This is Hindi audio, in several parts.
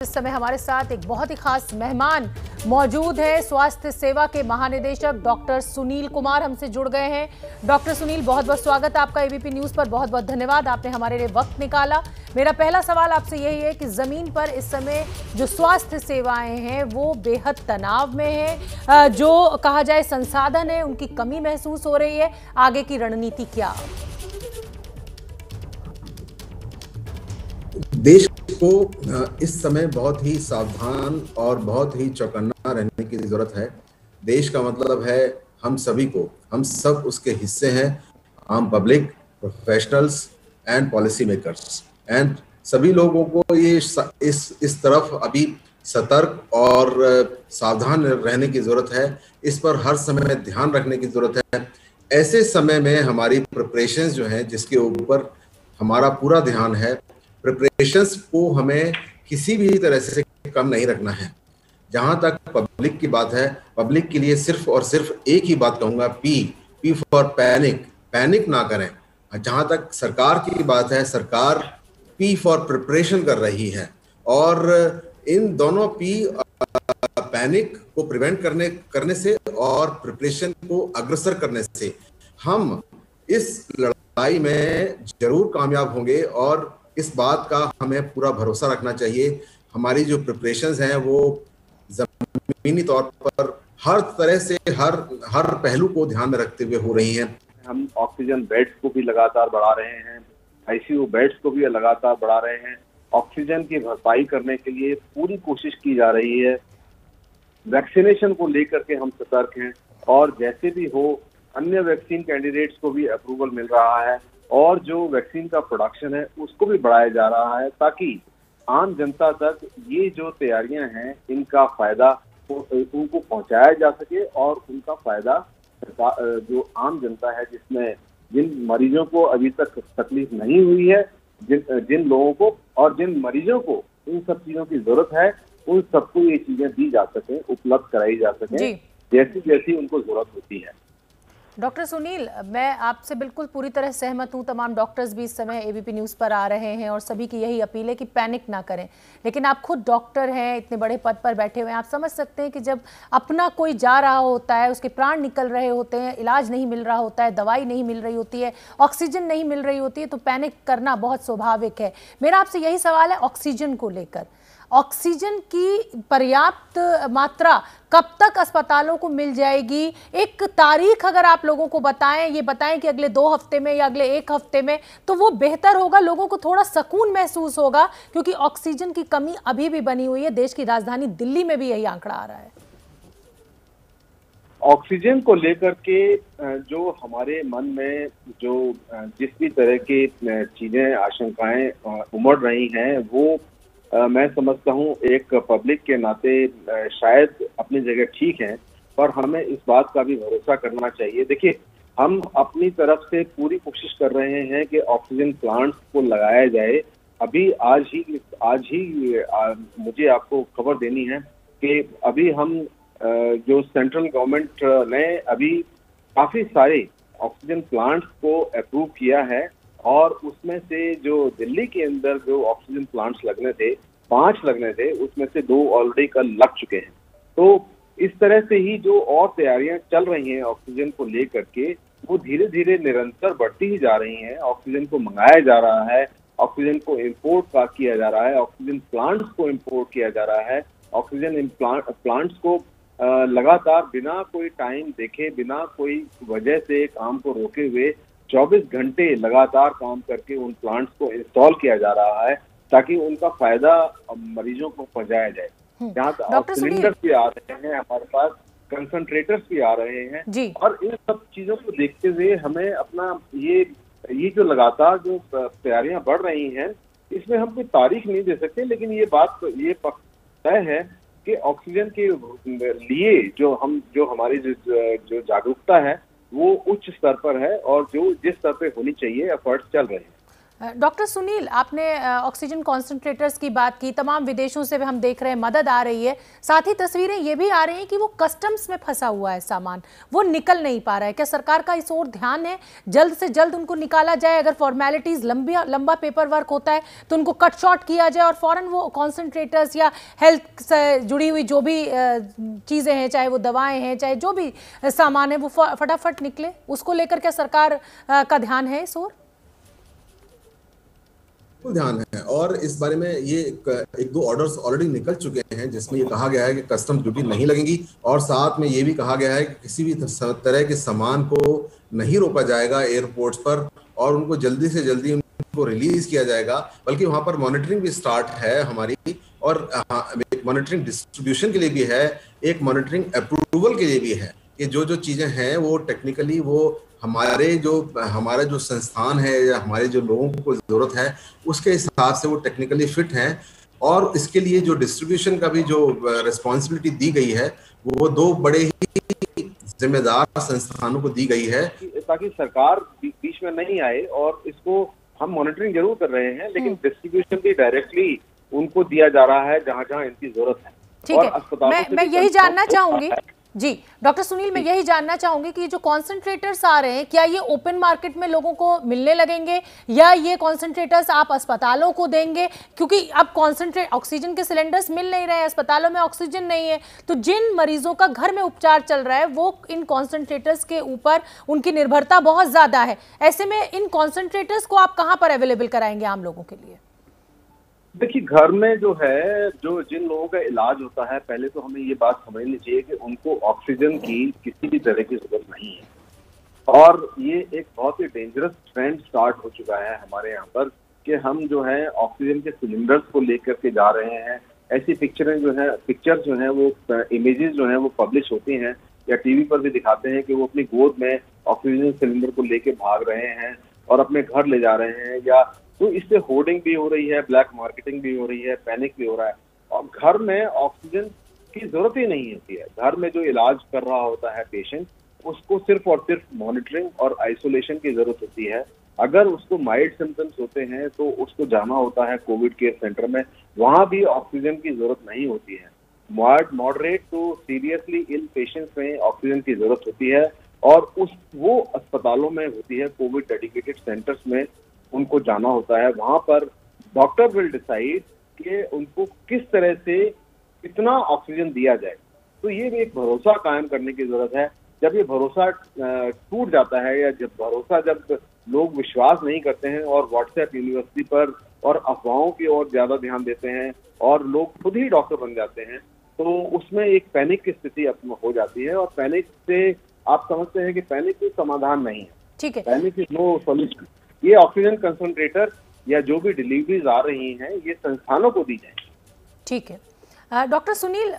इस समय हमारे साथ एक बहुत ही खास मेहमान मौजूद है। स्वास्थ्य सेवा के महानिदेशक डॉक्टर सुनील कुमार हमसे जुड़ गए हैं। डॉक्टर सुनील, बहुत बहुत स्वागत है आपका एबीपी न्यूज पर। बहुत बहुत धन्यवाद, आपने हमारे लिए वक्त निकाला। मेरा पहला सवाल आपसे यही है कि जमीन पर इस समय जो स्वास्थ्य सेवाएं हैं वो बेहद तनाव में है, जो कहा जाए संसाधन है उनकी कमी महसूस हो रही है, आगे की रणनीति क्या? देश को इस समय बहुत ही सावधान और बहुत ही चौकन्ना रहने की जरूरत है। देश का मतलब है हम सभी को, हम सब उसके हिस्से हैं। आम public, professionals and policy makers and सभी लोगों को ये इस तरफ अभी सतर्क और सावधान रहने की जरूरत है। इस पर हर समय ध्यान रखने की जरूरत है। ऐसे समय में हमारी प्रिपरेशंस जो हैं, जिसके ऊपर हमारा पूरा ध्यान है, प्रिपरेशंस को हमें किसी भी तरह से कम नहीं रखना है। जहां तक पब्लिक की बात है, पब्लिक के लिए सिर्फ और सिर्फ एक ही बात कहूंगा, पी फॉर पैनिक ना करें। जहां तक सरकार की बात है, सरकार पी फॉर प्रिपरेशन कर रही है और इन दोनों पी, पैनिक को प्रिवेंट करने से और प्रिपरेशन को अग्रसर करने से हम इस लड़ाई में जरूर कामयाब होंगे। और इस बात का हमें पूरा भरोसा रखना चाहिए। हमारी जो प्रिपरेशंस हैं वो जमीनी तौर पर हर तरह से हर पहलू को ध्यान में रखते हुए हो रही हैं। हम ऑक्सीजन बेड्स को भी लगातार बढ़ा रहे हैं, आईसीयू बेड्स को भी लगातार बढ़ा रहे हैं। ऑक्सीजन की भरपाई करने के लिए पूरी कोशिश की जा रही है। वैक्सीनेशन को लेकर के हम सतर्क हैं और जैसे भी हो अन्य वैक्सीन कैंडिडेट्स को भी अप्रूवल मिल रहा है और जो वैक्सीन का प्रोडक्शन है उसको भी बढ़ाया जा रहा है, ताकि आम जनता तक ये जो तैयारियां हैं इनका फायदा उनको पहुंचाया जा सके और उनका फायदा जो आम जनता है, जिसमें जिन मरीजों को अभी तक तकलीफ नहीं हुई है, जिन लोगों को और जिन मरीजों को इन सब चीजों की जरूरत है, उन सबको ये चीजें दी जा सके, उपलब्ध कराई जा सके जैसी जैसी उनको जरूरत होती है। डॉक्टर सुनील, मैं आपसे बिल्कुल पूरी तरह सहमत हूं। तमाम डॉक्टर्स भी इस समय एबीपी न्यूज़ पर आ रहे हैं और सभी की यही अपील है कि पैनिक ना करें। लेकिन आप खुद डॉक्टर हैं, इतने बड़े पद पर बैठे हुए हैं, आप समझ सकते हैं कि जब अपना कोई जा रहा होता है, उसके प्राण निकल रहे होते हैं, इलाज नहीं मिल रहा होता है, दवाई नहीं मिल रही होती है, ऑक्सीजन नहीं मिल रही होती है, तो पैनिक करना बहुत स्वाभाविक है। मेरा आपसे यही सवाल है ऑक्सीजन को लेकर। ऑक्सीजन की पर्याप्त मात्रा कब तक अस्पतालों को मिल जाएगी? एक तारीख अगर आप लोगों को बताएं, ये बताएं कि अगले 2 हफ्ते में या अगले 1 हफ्ते में, तो वो बेहतर होगा, लोगों को थोड़ा सुकून महसूस होगा, क्योंकि ऑक्सीजन की कमी अभी भी बनी हुई है। देश की राजधानी दिल्ली में भी यही आंकड़ा आ रहा है। ऑक्सीजन को लेकर के जो हमारे मन में जो जिस भी तरह की चीजें, आशंकाएं उमड़ रही हैं, वो मैं समझता हूं एक पब्लिक के नाते शायद अपनी जगह ठीक है, पर हमें इस बात का भी भरोसा करना चाहिए। देखिए, हम अपनी तरफ से पूरी कोशिश कर रहे हैं कि ऑक्सीजन प्लांट्स को लगाया जाए। अभी आज ही मुझे आपको खबर देनी है कि अभी हम जो सेंट्रल गवर्नमेंट ने अभी काफी सारे ऑक्सीजन प्लांट्स को अप्रूव किया है और उसमें से जो दिल्ली के अंदर जो ऑक्सीजन प्लांट्स लगने थे, 5 लगने थे, उसमें से 2 ऑलरेडी कल लग चुके हैं। तो इस तरह से ही जो और तैयारियां चल रही हैं ऑक्सीजन को लेकर के, वो धीरे धीरे निरंतर बढ़ती ही जा रही हैं। ऑक्सीजन को मंगाया जा रहा है, ऑक्सीजन को इम्पोर्ट किया जा रहा है, ऑक्सीजन प्लांट्स को इम्पोर्ट किया जा रहा है। ऑक्सीजन प्लांट्स को लगातार बिना कोई टाइम देखे, बिना कोई वजह से काम को रोके हुए 24 घंटे लगातार काम करके उन प्लांट्स को इंस्टॉल किया जा रहा है, ताकि उनका फायदा मरीजों को पहुंचाया जाए। जहाँ सिलेंडर्स भी आ रहे हैं, हमारे पास कंसंट्रेटर्स भी आ रहे हैं, और इन सब चीजों को देखते हुए हमें अपना ये जो लगातार जो तैयारियां बढ़ रही हैं, इसमें हम कोई तारीख नहीं दे सकते, लेकिन ये तय है कि ऑक्सीजन के लिए जो हमारी जो जागरूकता है वो उच्च स्तर पर है और जो जिस स्तर पे होनी चाहिए एफर्ट्स चल रहे हैं। डॉक्टर सुनील, आपने ऑक्सीजन कॉन्सेंट्रेटर्स की बात की, तमाम विदेशों से हम देख रहे हैं मदद आ रही है, साथ ही तस्वीरें ये भी आ रही हैं कि वो कस्टम्स में फंसा हुआ है सामान, वो निकल नहीं पा रहा है। क्या सरकार का इस ओर ध्यान है, जल्द से जल्द उनको निकाला जाए? अगर फॉर्मेलिटीज लंबा पेपर वर्क होता है तो उनको कट शॉर्ट किया जाए और फौरन वो कॉन्सेंट्रेटर्स या हेल्थ से जुड़ी हुई जो भी चीज़ें हैं, चाहे वो दवाएं हैं, चाहे जो भी सामान है, वो फटाफट निकले। उसको लेकर क्या सरकार का ध्यान है इस ओर? ध्यान है, और इस बारे में ये एक दो ऑर्डर्स ऑलरेडी निकल चुके हैं जिसमें ये कहा गया है कि कस्टम ड्यूटी नहीं लगेगी, और साथ में ये भी कहा गया है कि किसी भी तरह के सामान को नहीं रोका जाएगा एयरपोर्ट्स पर, और उनको जल्दी से जल्दी उनको रिलीज किया जाएगा। बल्कि वहां पर मॉनिटरिंग भी स्टार्ट है हमारी, और मॉनिटरिंग डिस्ट्रीब्यूशन के लिए भी है, एक मॉनिटरिंग अप्रूवल के लिए भी है कि जो जो चीजें हैं वो टेक्निकली वो हमारा जो संस्थान है या हमारे जो लोगों को जरूरत है उसके हिसाब से वो टेक्निकली फिट हैं। और इसके लिए जो डिस्ट्रीब्यूशन का भी जो रिस्पॉन्सिबिलिटी दी गई है वो दो बड़े ही जिम्मेदार संस्थानों को दी गई है, ताकि सरकार बीच में नहीं आए। और इसको हम मॉनिटरिंग जरूर कर रहे हैं, लेकिन डिस्ट्रीब्यूशन भी डायरेक्टली उनको दिया जा रहा है जहां जहां इनकी जरूरत है। ठीक है, मैं यही जानना चाहूंगी जी डॉक्टर सुनील, मैं यही जानना चाहूंगी कि जो कॉन्सेंट्रेटर्स आ रहे हैं, क्या ये ओपन मार्केट में लोगों को मिलने लगेंगे या ये कॉन्सेंट्रेटर्स आप अस्पतालों को देंगे? क्योंकि अब ऑक्सीजन के सिलेंडर्स मिल नहीं रहे हैं, अस्पतालों में ऑक्सीजन नहीं है, तो जिन मरीजों का घर में उपचार चल रहा है वो इन कॉन्सेंट्रेटर्स के ऊपर उनकी निर्भरता बहुत ज्यादा है। ऐसे में इन कॉन्सेंट्रेटर्स को आप कहाँ पर अवेलेबल कराएंगे आम लोगों के लिए? देखिए, घर में जो है, जो जिन लोगों का इलाज होता है, पहले तो हमें ये बात समझनी चाहिए कि उनको ऑक्सीजन की किसी भी तरह की जरूरत नहीं है। और ये एक बहुत ही डेंजरस ट्रेंड स्टार्ट हो चुका है हमारे यहाँ पर कि हम जो है ऑक्सीजन के सिलेंडर्स को लेकर के जा रहे हैं। ऐसी पिक्चर्स जो है वो इमेजेस जो है वो पब्लिश होती हैं या टीवी पर भी दिखाते हैं कि वो अपनी गोद में ऑक्सीजन सिलेंडर को लेके भाग रहे हैं और अपने घर ले जा रहे हैं। या तो इससे होर्डिंग भी हो रही है, ब्लैक मार्केटिंग भी हो रही है, पैनिक भी हो रहा है। और घर में ऑक्सीजन की जरूरत ही नहीं होती है। घर में जो इलाज कर रहा होता है पेशेंट, उसको सिर्फ और सिर्फ मॉनिटरिंग और आइसोलेशन की जरूरत होती है। अगर उसको माइल्ड सिम्टम्स होते हैं तो उसको जाना होता है कोविड केयर सेंटर में, वहां भी ऑक्सीजन की जरूरत नहीं होती है। Moderate to seriously ill patients में ऑक्सीजन की जरूरत होती है, और वो अस्पतालों में होती है, कोविड डेडिकेटेड सेंटर्स में उनको जाना होता है। वहां पर डॉक्टर विल डिसाइड कि उनको किस तरह से कितना ऑक्सीजन दिया जाए। तो ये भी एक भरोसा कायम करने की जरूरत है। जब ये भरोसा टूट जाता है, या जब लोग विश्वास नहीं करते हैं और व्हाट्सएप यूनिवर्सिटी पर और अफवाहों की ओर ज्यादा ध्यान देते हैं और लोग खुद ही डॉक्टर बन जाते हैं, तो उसमें एक पैनिक की स्थिति हो जाती है। और पैनिक से आप समझते हैं कि पैनिक कोई समाधान नहीं है। ठीक है, पैनिक इज नो सॉल्यूशन। ये ऑक्सीजन कंसंट्रेटर या जो भी डिलीवरीज आ रही हैं, ये संस्थानों को दी जाए। ठीक है डॉक्टर सुनील,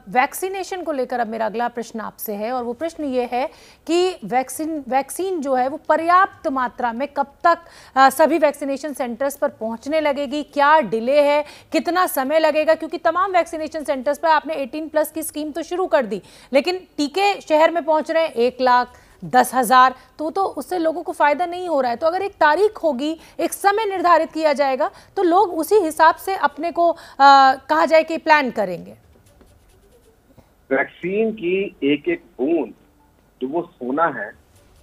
वैक्सीनेशन को लेकर अब मेरा अगला प्रश्न आपसे है, और वो प्रश्न ये है कि वैक्सीन जो है वो पर्याप्त मात्रा में कब तक सभी वैक्सीनेशन सेंटर्स पर पहुंचने लगेगी? क्या डिले है, कितना समय लगेगा? क्योंकि तमाम वैक्सीनेशन सेंटर्स पर आपने 18+ की स्कीम तो शुरू कर दी, लेकिन टीके शहर में पहुंच रहे हैं 1 लाख 10,000, तो उससे लोगों को फायदा नहीं हो रहा है। तो अगर एक तारीख होगी, एक समय निर्धारित किया जाएगा, तो लोग उसी हिसाब से अपने को कहा जाए कि प्लान करेंगे। वैक्सीन की एक एक बूंद जो वो सोना है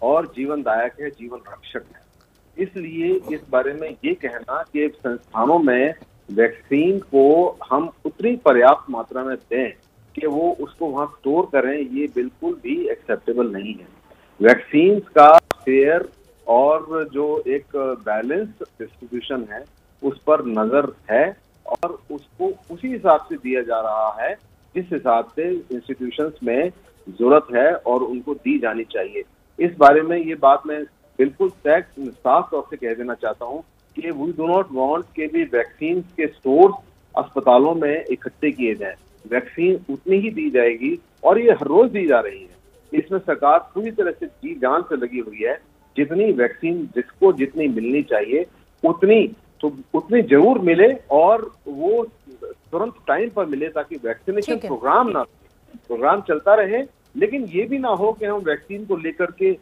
और जीवनदायक है, जीवन रक्षक है। इसलिए इस बारे में ये कहना कि संस्थानों में वैक्सीन को हम उतनी पर्याप्त मात्रा में दें कि वो उसको वहां स्टोर करें, ये बिल्कुल भी एक्सेप्टेबल नहीं है। वैक्सीन का फेयर और जो एक बैलेंस डिस्ट्रीब्यूशन है उस पर नजर है, और उसको उसी हिसाब से दिया जा रहा है जिस हिसाब से इंस्टीट्यूशंस में जरूरत है और उनको दी जानी चाहिए। इस बारे में ये बात मैं बिल्कुल साफ तौर से कह देना चाहता हूँ कि वी डू नॉट वांट के भी वैक्सीन के स्टोर्स अस्पतालों में इकट्ठे किए जाएं। वैक्सीन उतनी ही दी जाएगी, और ये हर रोज दी जा रही है। इसमें सरकार पूरी तरह से जी जान से लगी हुई है। जितनी वैक्सीन जिसको जितनी मिलनी चाहिए उतनी जरूर मिले, और वो तुरंत टाइम पर मिले, ताकि वैक्सीनेशन प्रोग्राम चलता रहे। लेकिन ये भी ना हो कि हम वैक्सीन को लेकर के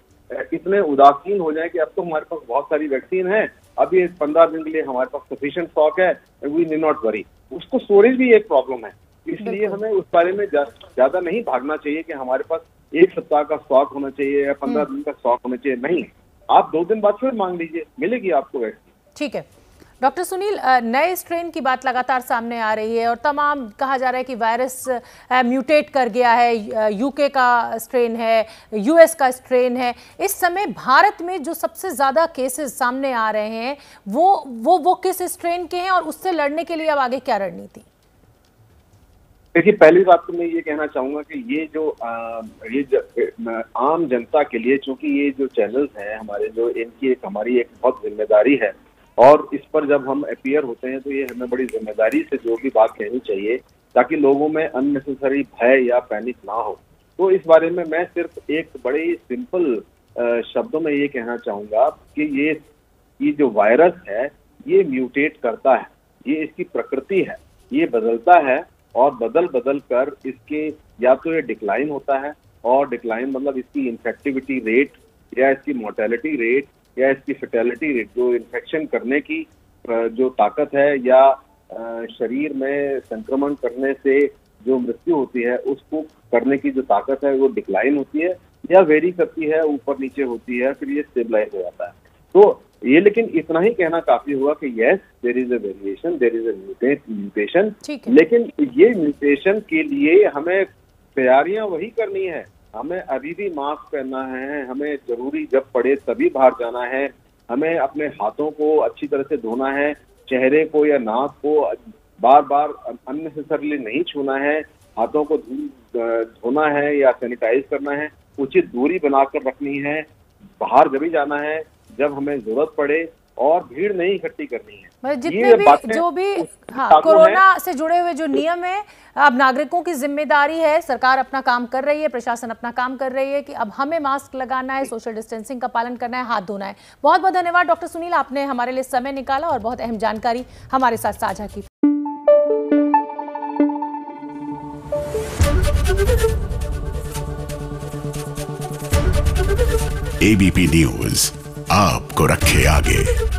इतने उदासीन हो जाए कि अब तो हमारे पास बहुत सारी वैक्सीन है, अब ये 15 दिन के लिए हमारे पास सफिशिएंट स्टॉक है, वी नीड नॉट वरी। उसको स्टोरेज भी एक प्रॉब्लम है, इसलिए हमें उस बारे में ज्यादा नहीं भागना चाहिए कि हमारे पास 1 सप्ताह का स्टॉक होना चाहिए या 15 दिन का स्टॉक होना चाहिए। नहीं, आप 2 दिन बाद फिर मांग लीजिए, मिलेगी आपको वैक्सीन। ठीक है डॉक्टर सुनील, नए स्ट्रेन की बात लगातार सामने आ रही है और तमाम कहा जा रहा है कि वायरस म्यूटेट कर गया है, यूके का स्ट्रेन है, यूएस का स्ट्रेन है। इस समय भारत में जो सबसे ज़्यादा केसेस सामने आ रहे हैं वो किस स्ट्रेन के हैं और उससे लड़ने के लिए अब आगे क्या रणनीति? देखिए, पहली बात तो मैं ये कहना चाहूंगा कि ये जो आम जनता के लिए, चूंकि ये जो चैनल्स हैं हमारे, जो इनकी हमारी एक बहुत जिम्मेदारी है और इस पर जब हम अपीयर होते हैं तो ये हमें बड़ी जिम्मेदारी से जो भी बात कहनी चाहिए ताकि लोगों में अननेसेसरी भय या पैनिक ना हो। तो इस बारे में मैं सिर्फ एक बड़े ही सिंपल शब्दों में ये कहना चाहूंगा कि ये जो वायरस है ये म्यूटेट करता है, ये इसकी प्रकृति है, ये बदलता है और बदल कर इसके या तो ये डिक्लाइन होता है, और डिक्लाइन मतलब इसकी इन्फेक्टिविटी रेट या इसकी मोर्टेलिटी रेट या इसकी फेटेलिटी रेट, जो इन्फेक्शन करने की जो ताकत है या शरीर में संक्रमण करने से जो मृत्यु होती है उसको करने की जो ताकत है वो डिक्लाइन होती है या वेरी करती है, ऊपर नीचे होती है, फिर ये स्टेबलाइज हो जाता है। तो ये लेकिन इतना ही कहना काफी हुआ कि yes there is a variation, there is a mutation, लेकिन ये म्यूटेशन के लिए हमें तैयारियां वही करनी है। हमें अभी भी मास्क पहनना है, हमें जरूरी जब पड़े तभी बाहर जाना है, हमें अपने हाथों को अच्छी तरह से धोना है, चेहरे को या नाक को बार बार अननेसेसरली नहीं छूना है, हाथों को धोना है या सैनिटाइज करना है, उचित दूरी बनाकर रखनी है, बाहर जब भी जाना है जब हमें जरूरत पड़े, और भीड़ नहीं इकट्ठी करनी है। मतलब जितने भी जो भी कोरोना से जुड़े हुए जो नियम है, अब नागरिकों की जिम्मेदारी है, सरकार अपना काम कर रही है, प्रशासन अपना काम कर रही है कि अब हमें मास्क लगाना है, सोशल डिस्टेंसिंग का पालन करना है, हाथ धोना है। बहुत बहुत धन्यवाद डॉक्टर सुनील, आपने हमारे लिए समय निकाला और बहुत अहम जानकारी हमारे साथ साझा की। एबीपी न्यूज आपको रखे आगे।